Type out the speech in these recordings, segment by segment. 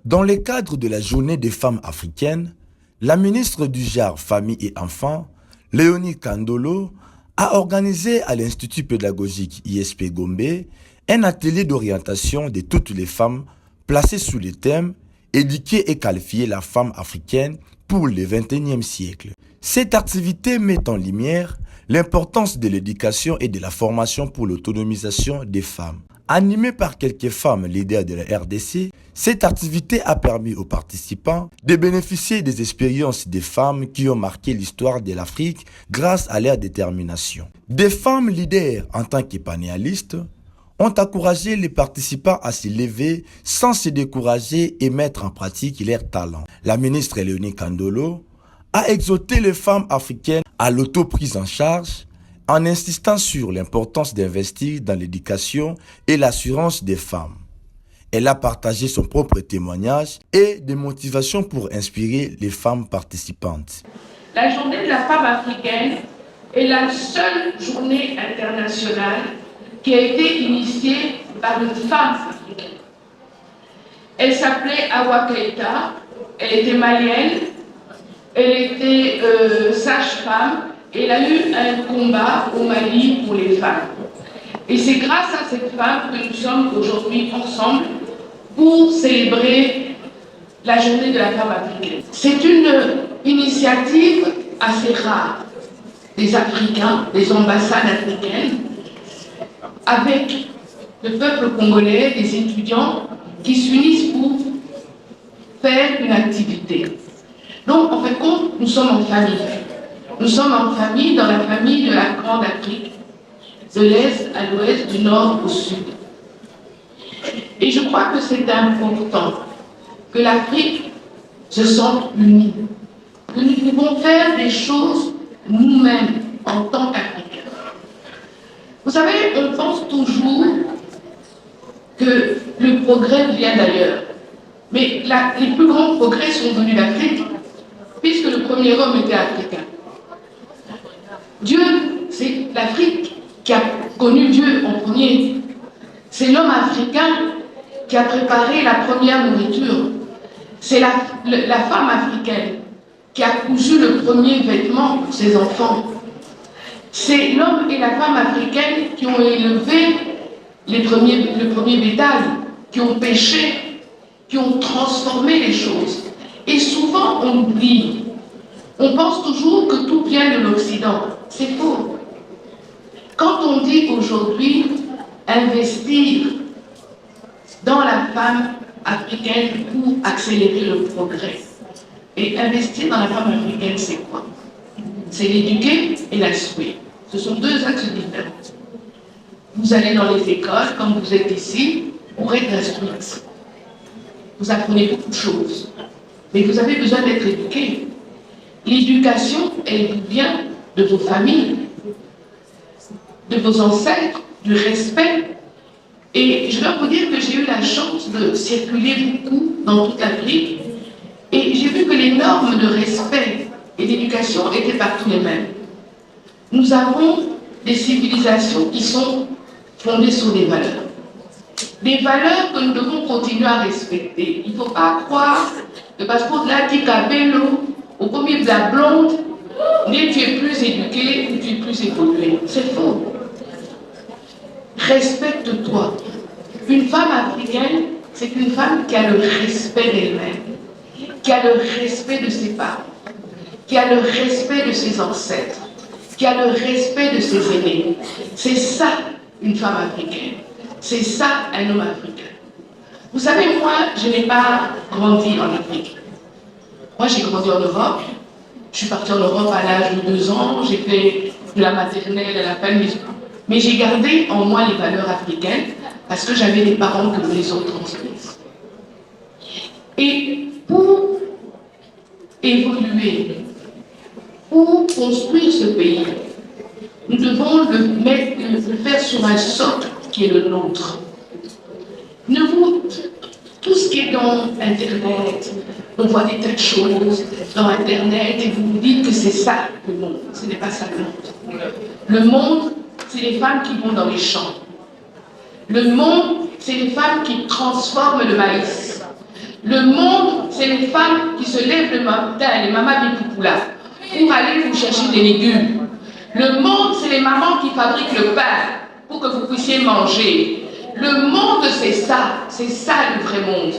Dans le cadre de la Journée des femmes africaines, la ministre du Genre, Famille et Enfants, Léonie Kandolo, a organisé à l'Institut pédagogique ISP Gombe un atelier d'orientation de toutes les femmes placé sous le thème « Éduquer et qualifier la femme africaine pour le XXIe siècle ». Cette activité met en lumière l'importance de l'éducation et de la formation pour l'autonomisation des femmes. Animée par quelques femmes leaders de la RDC, cette activité a permis aux participants de bénéficier des expériences des femmes qui ont marqué l'histoire de l'Afrique grâce à leur détermination. Des femmes leaders en tant que panéalistes ont encouragé les participants à se lever sans se décourager et mettre en pratique leurs talents. La ministre Léonie Kandolo a exhorté les femmes africaines à l'autoprise en charge en insistant sur l'importance d'investir dans l'éducation et l'assurance des femmes. Elle a partagé son propre témoignage et des motivations pour inspirer les femmes participantes. La journée de la femme africaine est la seule journée internationale qui a été initiée par une femme africaine. Elle s'appelait Awa Keïta, elle était malienne, elle était sage-femme. Elle a eu un combat au Mali pour les femmes. Et c'est grâce à cette femme que nous sommes aujourd'hui ensemble pour célébrer la journée de la femme africaine. C'est une initiative assez rare des Africains, des ambassades africaines, avec le peuple congolais, des étudiants qui s'unissent pour faire une activité. Donc, en fait, nous sommes en famille. Nous sommes en famille, dans la famille de la Grande Afrique, de l'Est à l'Ouest, du Nord au Sud. Et je crois que c'est important que l'Afrique se sente unie, que nous pouvons faire des choses nous-mêmes en tant qu'Africains. Vous savez, on pense toujours que le progrès vient d'ailleurs, mais les plus grands progrès sont venus d'Afrique, puisque le premier homme était africain. Dieu, c'est l'Afrique qui a connu Dieu en premier. C'est l'homme africain qui a préparé la première nourriture. C'est la femme africaine qui a cousu le premier vêtement pour ses enfants. C'est l'homme et la femme africaine qui ont élevé le premier bétail, qui ont pêché, qui ont transformé les choses. Et souvent, on oublie. On pense toujours que tout vient de l'Occident. C'est faux. Quand on dit aujourd'hui investir dans la femme africaine pour accélérer le progrès, et investir dans la femme africaine, c'est quoi? C'est l'éduquer et l'instruire. Ce sont deux axes différents. Vous allez dans les écoles, comme vous êtes ici, pour être instruite. Vous apprenez beaucoup de choses, mais vous avez besoin d'être éduqué. L'éducation, elle vient de vos familles, de vos ancêtres, du respect. Et je dois vous dire que j'ai eu la chance de circuler beaucoup dans toute l'Afrique et j'ai vu que les normes de respect et d'éducation étaient partout les mêmes. Nous avons des civilisations qui sont fondées sur des valeurs. Des valeurs que nous devons continuer à respecter. Il ne faut pas croire que parce qu'on a dit Cabello, au premier de la blonde, ni tu es plus éduqué, ni tu es plus évolué. C'est faux. Respecte-toi. Une femme africaine, c'est une femme qui a le respect d'elle-même, qui a le respect de ses parents, qui a le respect de ses ancêtres, qui a le respect de ses aînés. C'est ça, une femme africaine. C'est ça, un homme africain. Vous savez, moi, je n'ai pas grandi en Afrique. Moi, j'ai grandi en Europe. Je suis partie en Europe à l'âge de 2 ans. J'ai fait de la maternelle à la fin de mes... Mais j'ai gardé en moi les valeurs africaines parce que j'avais des parents que les autres transmises. Et pour évoluer, pour construire ce pays, nous devons le faire sur un socle qui est le nôtre. Tout ce qui est dans Internet, on voit des tas de choses dans Internet et vous vous dites que c'est ça le monde. Ce n'est pas ça le monde. Le monde, c'est les femmes qui vont dans les champs. Le monde, c'est les femmes qui transforment le maïs. Le monde, c'est les femmes qui se lèvent le matin, les mamas Bipoupoula, pour aller vous chercher des légumes. Le monde, c'est les mamans qui fabriquent le pain pour que vous puissiez manger. Le monde, c'est ça le vrai monde.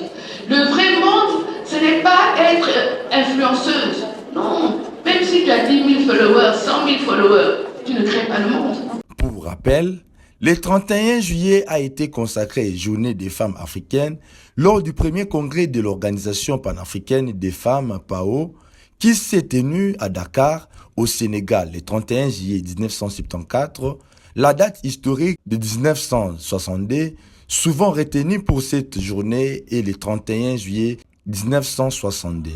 Le vrai monde, ce n'est pas être influenceuse. Non, même si tu as 10 000 followers, 100 000 followers, tu ne crées pas le monde. Pour rappel, le 31 juillet a été consacré Journée des femmes africaines lors du premier congrès de l'Organisation panafricaine des femmes, PAO, qui s'est tenu à Dakar, au Sénégal, le 31 juillet 1974, la date historique de 1962, souvent retenue pour cette journée, est le 31 juillet 1962.